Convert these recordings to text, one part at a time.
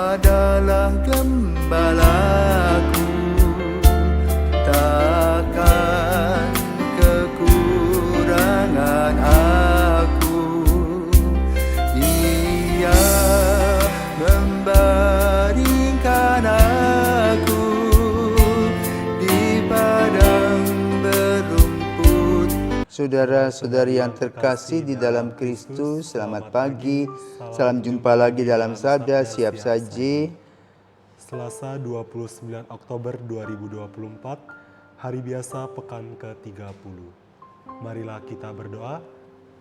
adalah gembalaku, takkan kekurangan aku. Ia membaringkan aku di padang berumput. Saudara-saudari yang terkasih di dalam Kristus, selamat pagi. Salam jumpa lagi dalam Sabda Siap Saji. Selasa 29 Oktober 2024, hari biasa pekan ke-30. Marilah kita berdoa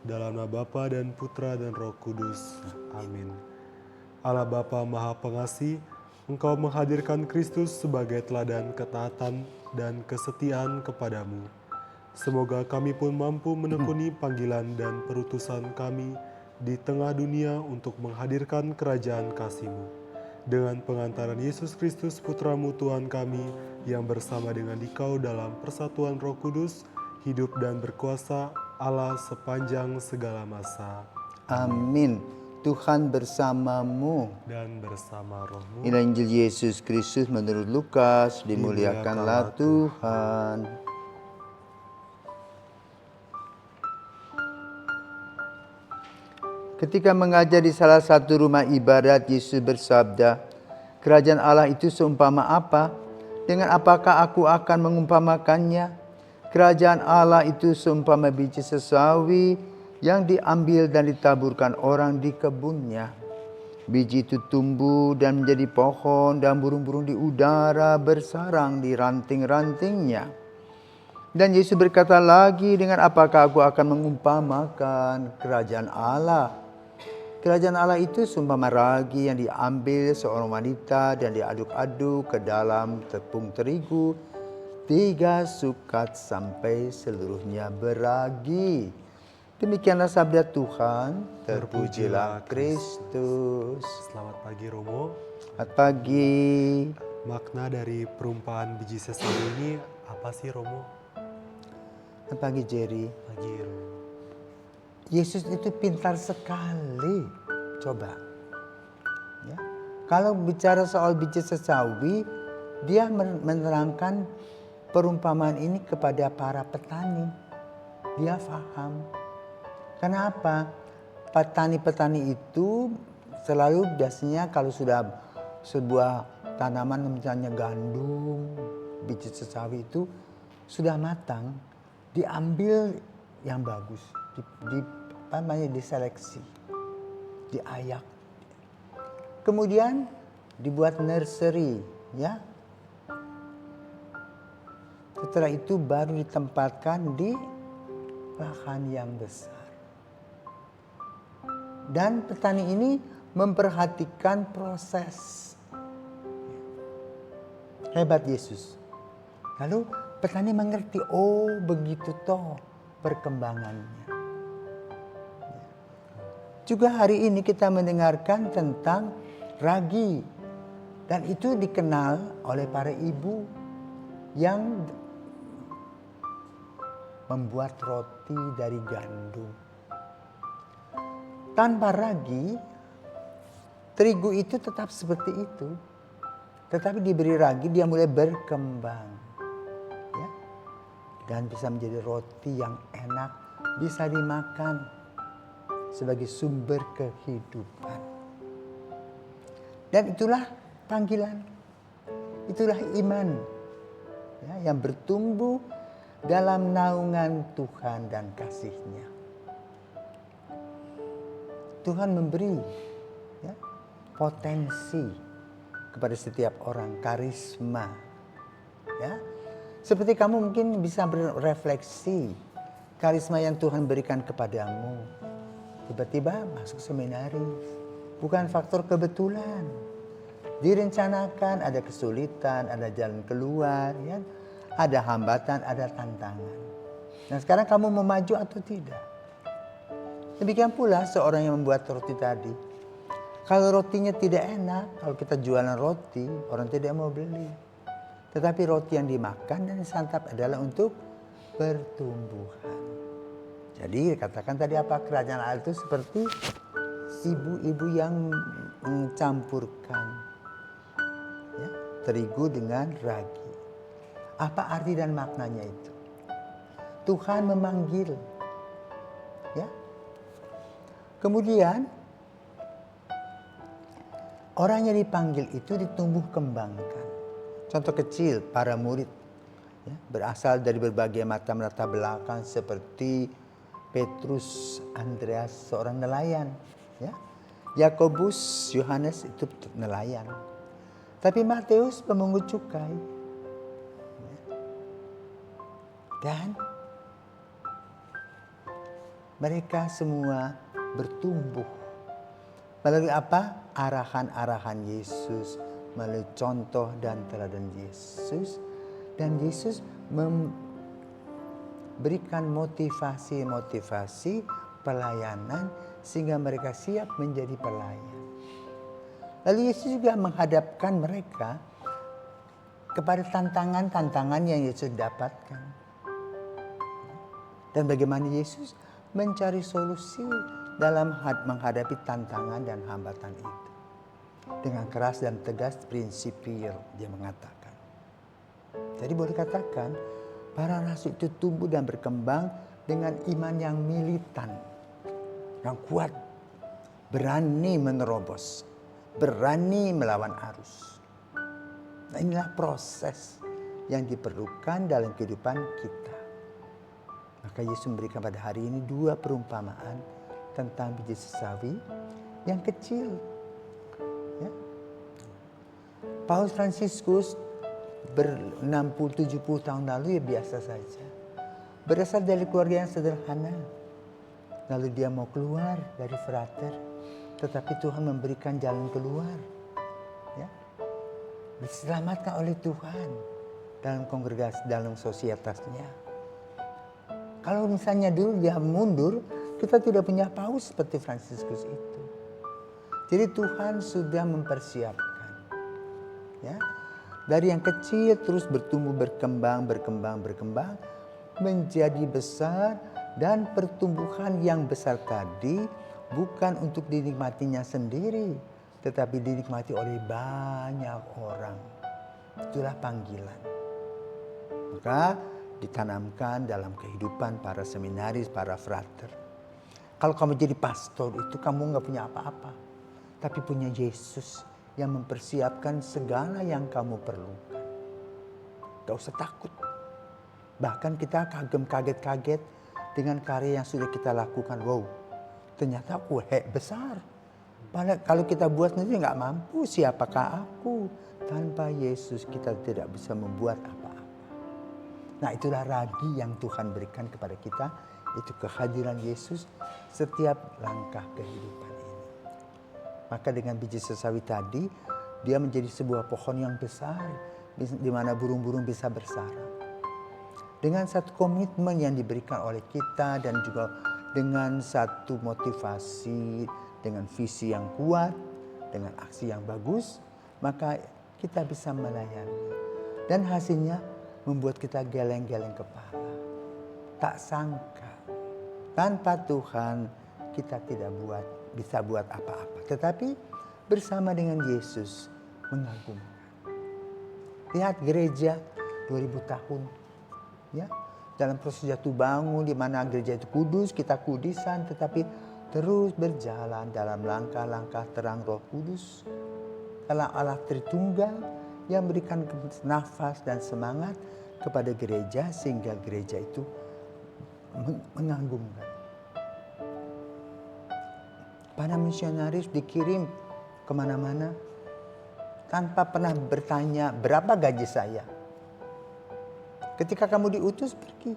dalam nama Bapa dan Putra dan Roh Kudus. Amin. Allah Bapa Maha Pengasih, Engkau menghadirkan Kristus sebagai teladan ketaatan dan kesetiaan kepadamu. Semoga kami pun mampu menekuni panggilan dan perutusan kami di tengah dunia untuk menghadirkan kerajaan kasih-Mu. Dengan pengantaran Yesus Kristus Putra-Mu Tuhan kami, yang bersama dengan Dikau dalam persatuan Roh Kudus, hidup dan berkuasa Allah sepanjang segala masa. Amin. Tuhan bersamamu. Dan bersama roh-Mu. Inilah Injil Yesus Kristus menurut Lukas. Dimuliakanlah Tuhan. Ketika mengajar di salah satu rumah ibadat, Yesus bersabda, "Kerajaan Allah itu seumpama apa? Dengan apakah aku akan mengumpamakannya? Kerajaan Allah itu seumpama biji sesawi yang diambil dan ditaburkan orang di kebunnya. Biji itu tumbuh dan menjadi pohon, dan burung-burung di udara bersarang di ranting-rantingnya." Dan Yesus berkata lagi, "Dengan apakah aku akan mengumpamakan kerajaan Allah? Kerajaan Allah itu seumpama ragi yang diambil seorang wanita dan diaduk-aduk ke dalam tepung terigu 3 sukat sampai seluruhnya beragi." Demikianlah sabda Tuhan. Terpujilah Kristus. Selamat pagi Romo. Selamat pagi. Makna dari perumpamaan biji sesawi ini apa sih Romo? Selamat pagi Jerry. Pagi Romo. Yesus itu pintar sekali. Coba. Ya. Kalau bicara soal biji sesawi, dia menerangkan perumpamaan ini kepada para petani. Dia paham. Kenapa? Petani-petani itu selalu biasanya kalau sudah sebuah tanaman misalnya gandum, biji sesawi itu sudah matang, diambil yang bagus, diseleksi, diayak. Kemudian dibuat nursery, ya. Setelah itu baru ditempatkan di lahan yang besar. Dan petani ini memperhatikan proses. Hebat Yesus. Lalu petani mengerti, oh begitu toh perkembangannya. Juga hari ini kita mendengarkan tentang ragi. Dan itu dikenal oleh para ibu yang membuat roti dari gandum. Tanpa ragi, terigu itu tetap seperti itu. Tetapi diberi ragi, dia mulai berkembang. Ya? Dan bisa menjadi roti yang enak, bisa dimakan sebagai sumber kehidupan. Dan itulah panggilan, itulah iman, ya, yang bertumbuh dalam naungan Tuhan dan kasih-Nya. Tuhan memberi, ya, potensi kepada setiap orang, karisma. Ya. Seperti kamu mungkin bisa berefleksi, karisma yang Tuhan berikan kepadamu. Tiba-tiba masuk seminaris, bukan faktor kebetulan. Direncanakan, ada kesulitan, ada jalan keluar, ya. Ada hambatan, ada tantangan. Nah sekarang kamu mau maju atau tidak? Demikian pula seorang yang membuat roti tadi. Kalau rotinya tidak enak, kalau kita jualan roti, orang tidak mau beli. Tetapi roti yang dimakan dan disantap adalah untuk pertumbuhan. Jadi katakan tadi apa, kerajaan Allah itu seperti ibu-ibu yang mencampurkan terigu dengan ragi. Apa arti dan maknanya itu? Tuhan memanggil. Ya. Kemudian orang yang dipanggil itu ditumbuh kembangkan. Contoh kecil, para murid ya, berasal dari berbagai macam latar belakang seperti Petrus, Andreas seorang nelayan, ya. Yakobus, Yohanes itu nelayan. Tapi Matius pemungut cukai. Ya. Dan mereka semua bertumbuh. Melalui apa? Arahan-arahan Yesus, melalui contoh dan teladan Yesus. Dan Yesus memberikan motivasi-motivasi pelayanan sehingga mereka siap menjadi pelayan. Lalu Yesus juga menghadapkan mereka kepada tantangan-tantangan yang Yesus dapatkan. Dan bagaimana Yesus mencari solusi dalam menghadapi tantangan dan hambatan itu. Dengan keras dan tegas prinsipil dia mengatakan. Jadi boleh katakan para rasul itu tumbuh dan berkembang dengan iman yang militan, yang kuat, berani menerobos, berani melawan arus. Nah, inilah proses yang diperlukan dalam kehidupan kita. Maka Yesus memberikan pada hari ini 2 perumpamaan tentang biji sesawi yang kecil. Ya. Paus Fransiskus 60-70 tahun lalu ya biasa saja. Berasal dari keluarga yang sederhana. Lalu dia mau keluar dari frater. Tetapi Tuhan memberikan jalan keluar. Ya. Diselamatkan oleh Tuhan dalam kongregasi, dalam sosietasnya. Kalau misalnya dulu dia mundur, kita tidak punya paus seperti Fransiskus itu. Jadi Tuhan sudah mempersiapkan. Ya. Dari yang kecil terus bertumbuh, berkembang menjadi besar, dan pertumbuhan yang besar tadi bukan untuk dinikmatinya sendiri, tetapi dinikmati oleh banyak orang. Itulah panggilan. Maka ditanamkan dalam kehidupan para seminaris, para frater. Kalau kamu jadi pastor itu kamu nggak punya apa-apa, tapi punya Yesus yang mempersiapkan segala yang kamu perlukan. Gak usah takut. Bahkan kita kaget-kaget dengan karya yang sudah kita lakukan. Wow, ternyata aku besar. Padahal kalau kita buat sendiri nggak mampu, siapakah aku? Tanpa Yesus kita tidak bisa membuat apa-apa. Nah, itulah ragi yang Tuhan berikan kepada kita. Itu kehadiran Yesus setiap langkah kehidupan ini. Maka dengan biji sesawi tadi, dia menjadi sebuah pohon yang besar, di mana burung-burung bisa bersarang. Dengan satu komitmen yang diberikan oleh kita dan juga dengan satu motivasi, dengan visi yang kuat, dengan aksi yang bagus, maka kita bisa melayani. Dan hasilnya membuat kita geleng-geleng kepala. Tak sangka, tanpa Tuhan kita tidak bisa buat apa-apa. Tetapi bersama dengan Yesus mengagumkan. Lihat gereja 2000 tahun. Ya, dalam proses jatuh bangun di mana gereja itu kudus, kita kudisan, tetapi terus berjalan dalam langkah-langkah terang Roh Kudus. Dalam Allah Tritunggal yang memberikan nafas dan semangat kepada gereja sehingga gereja itu mengagumkan. Para misionaris dikirim kemana-mana tanpa pernah bertanya berapa gaji saya. Ketika kamu diutus pergi,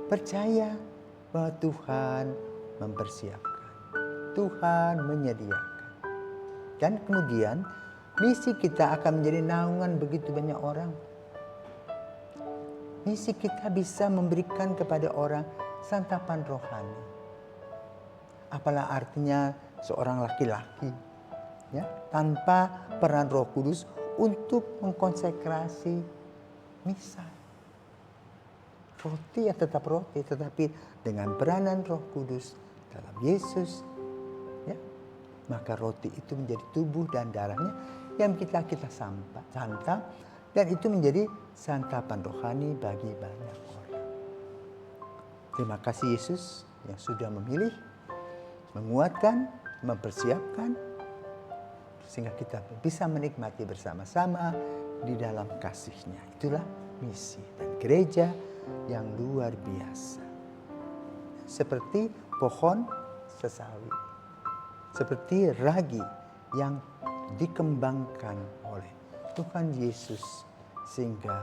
percaya bahwa Tuhan mempersiapkan, Tuhan menyediakan. Dan kemudian misi kita akan menjadi naungan begitu banyak orang. Misi kita bisa memberikan kepada orang santapan rohani. Apalah artinya seorang laki-laki ya, tanpa peran Roh Kudus untuk mengkonsekrasi misa. Roti ya tetap roti, tetapi dengan peranan Roh Kudus dalam Yesus. Ya. maka roti itu menjadi tubuh dan darahnya yang kita santap, dan itu menjadi santapan rohani bagi banyak orang. Terima kasih Yesus yang sudah memilih, menguatkan, mempersiapkan, sehingga kita bisa menikmati bersama-sama di dalam kasih-Nya. Itulah misi dan gereja yang luar biasa. Seperti pohon sesawi, seperti ragi yang dikembangkan oleh Tuhan Yesus, sehingga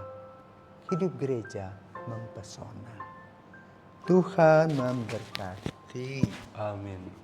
hidup gereja mempesona. Tuhan memberkati. Amin.